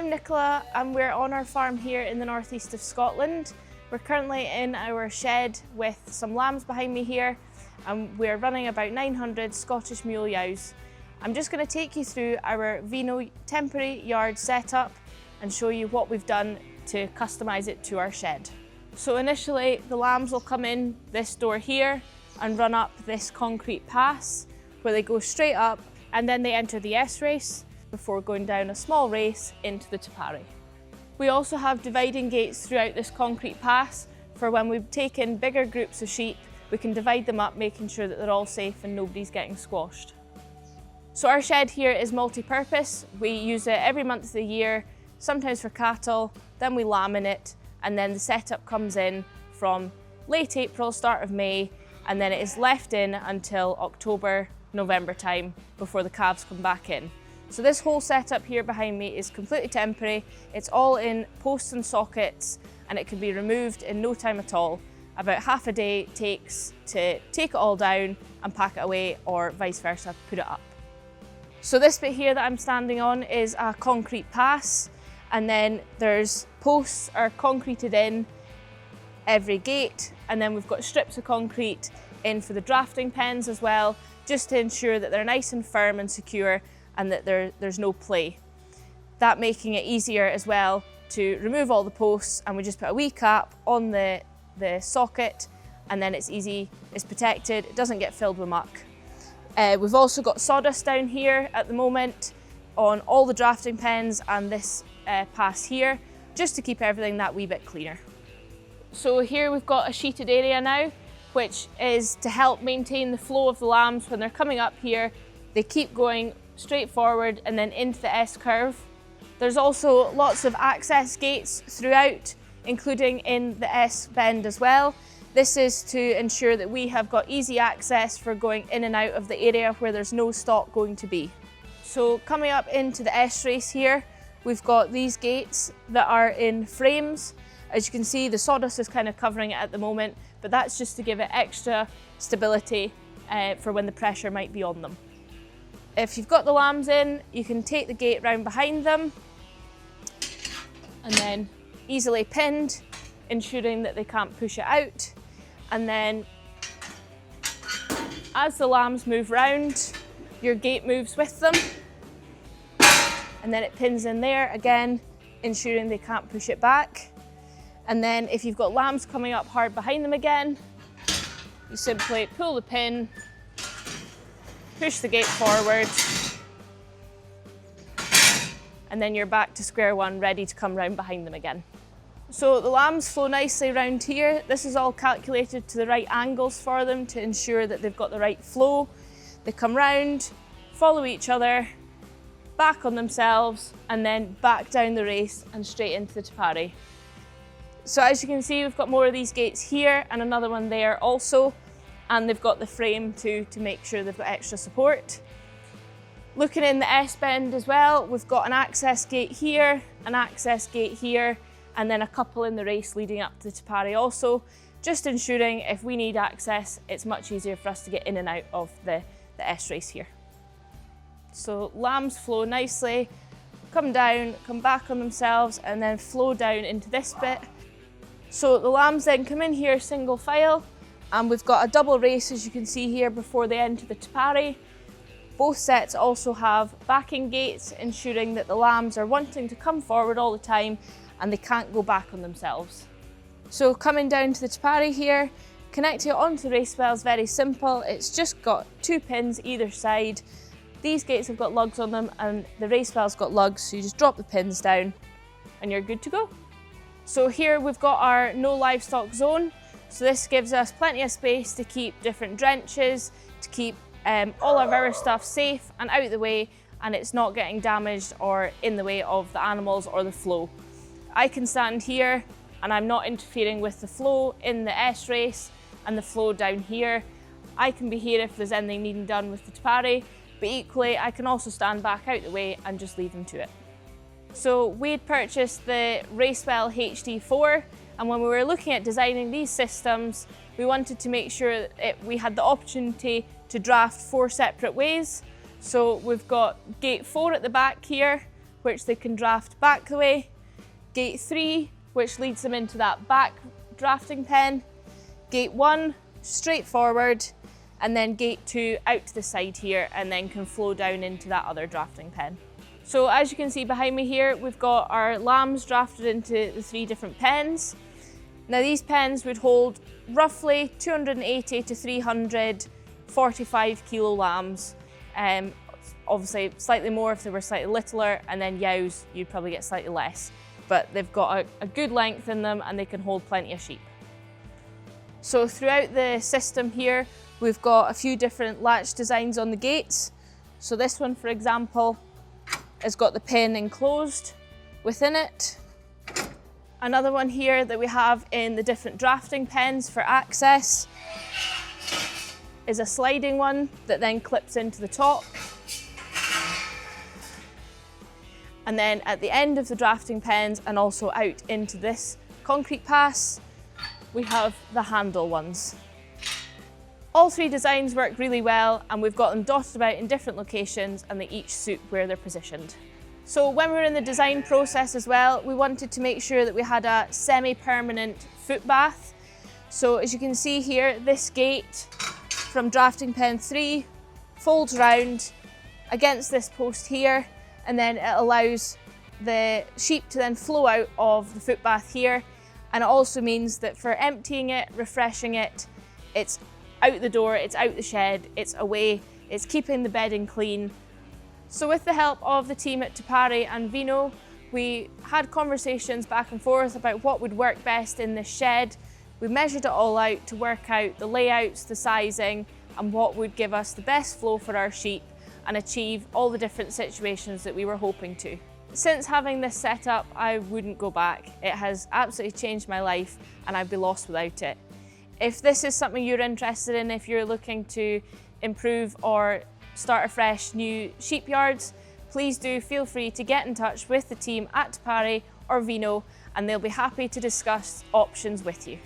I'm Nicola and we're on our farm here in the northeast of Scotland. We're currently in our shed with some lambs behind me here and we're running about 900 Scottish mule ewes. I'm just going to take you through our Veno temporary yard setup and show you what we've done to customise it to our shed. So initially the lambs will come in this door here and run up this concrete pass where they go straight up and then they enter the S race before going down a small race into the Te Pari. We also have dividing gates throughout this concrete pass for when we take in bigger groups of sheep, we can divide them up, making sure that they're all safe and nobody's getting squashed. So our shed here is multi-purpose. We use it every month of the year, sometimes for cattle, then we lamb in it, and then the setup comes in from late April, start of May, and then it is left in until October, November time before the calves come back in. So this whole setup here behind me is completely temporary. It's all in posts and sockets and it can be removed in no time at all. About half a day it takes to take it all down and pack it away, or vice versa, put it up. So this bit here that I'm standing on is a concrete pass, and then there's posts are concreted in every gate, and then we've got strips of concrete in for the drafting pens as well, just to ensure that they're nice and firm and secure and that there's no play. That making it easier as well to remove all the posts, and we just put a wee cap on the socket and then it's easy, it's protected, it doesn't get filled with muck. We've also got sawdust down here at the moment on all the drafting pens and this pass here, just to keep everything that wee bit cleaner. So here we've got a sheeted area now, which is to help maintain the flow of the lambs when they're coming up here. They keep going straight forward and then into the S curve. There's also lots of access gates throughout, including in the S bend as well. This is to ensure that we have got easy access for going in and out of the area where there's no stock going to be. So coming up into the S race here, we've got these gates that are in frames. As you can see, the sawdust is kind of covering it at the moment, but that's just to give it extra stability for when the pressure might be on them. If you've got the lambs in, you can take the gate round behind them and then easily pinned, ensuring that they can't push it out. And then as the lambs move round, your gate moves with them and then it pins in there again, ensuring they can't push it back. And then if you've got lambs coming up hard behind them again, you simply pull the pin, push the gate forward, and then you're back to square one, ready to come round behind them again. So the lambs flow nicely round here. This is all calculated to the right angles for them to ensure that they've got the right flow. They come round, follow each other, back on themselves, and then back down the race and straight into the Te Pari. So as you can see, we've got more of these gates here and another one there also, and they've got the frame too to make sure they've got extra support. Looking in the S bend as well, we've got an access gate here, an access gate here, and then a couple in the race leading up to the Te Pari also, just ensuring if we need access, it's much easier for us to get in and out of the S race here. So lambs flow nicely, come down, come back on themselves, and then flow down into this bit. So the lambs then come in here single file, and we've got a double race, as you can see here, before they enter the Te Pari. Both sets also have backing gates, ensuring that the lambs are wanting to come forward all the time and they can't go back on themselves. So coming down to the Te Pari here, connecting it onto the Racewell is very simple. It's just got 2 pins either side. These gates have got lugs on them and the Racewell's got lugs, so you just drop the pins down and you're good to go. So here we've got our no livestock zone. So this gives us plenty of space to keep different drenches, to keep all of our stuff safe and out of the way, and it's not getting damaged or in the way of the animals or the flow. I can stand here and I'm not interfering with the flow in the S race and the flow down here. I can be here if there's anything needing done with the Te Pari, but equally I can also stand back out the way and just leave them to it. So we'd purchased the Racewell HD4, and when we were looking at designing these systems, we wanted to make sure that we had the opportunity to draft 4 separate ways. So we've got gate 4 at the back here, which they can draft back the way, gate 3, which leads them into that back drafting pen, gate 1, straight forward, and then gate 2 out to the side here, and then can flow down into that other drafting pen. So as you can see behind me here, we've got our lambs drafted into the 3 different pens. Now these pens would hold roughly 280 to 345 kilo lambs. Obviously slightly more if they were slightly littler, and then yows you'd probably get slightly less. But they've got a good length in them and they can hold plenty of sheep. So throughout the system here, we've got a few different latch designs on the gates. So this one, for example, has got the pen enclosed within it. Another one here that we have in the different drafting pens for access is a sliding one that then clips into the top. And then at the end of the drafting pens and also out into this concrete pass, we have the handle ones. All 3 designs work really well, and we've got them dotted about in different locations, and they each suit where they're positioned. So when we were in the design process as well, we wanted to make sure that we had a semi-permanent foot bath. So as you can see here, this gate from drafting pen 3 folds round against this post here, and then it allows the sheep to then flow out of the foot bath here. And it also means that for emptying it, refreshing it, it's out the door, it's out the shed, it's away, it's keeping the bedding clean. So with the help of the team at Te Pari and Veno, we had conversations back and forth about what would work best in this shed. We measured it all out to work out the layouts, the sizing, and what would give us the best flow for our sheep and achieve all the different situations that we were hoping to. Since having this set up, I wouldn't go back. It has absolutely changed my life and I'd be lost without it. If this is something you're interested in, if you're looking to improve or start afresh new sheep yards, please do feel free to get in touch with the team at Te Pari or Veno, and they'll be happy to discuss options with you.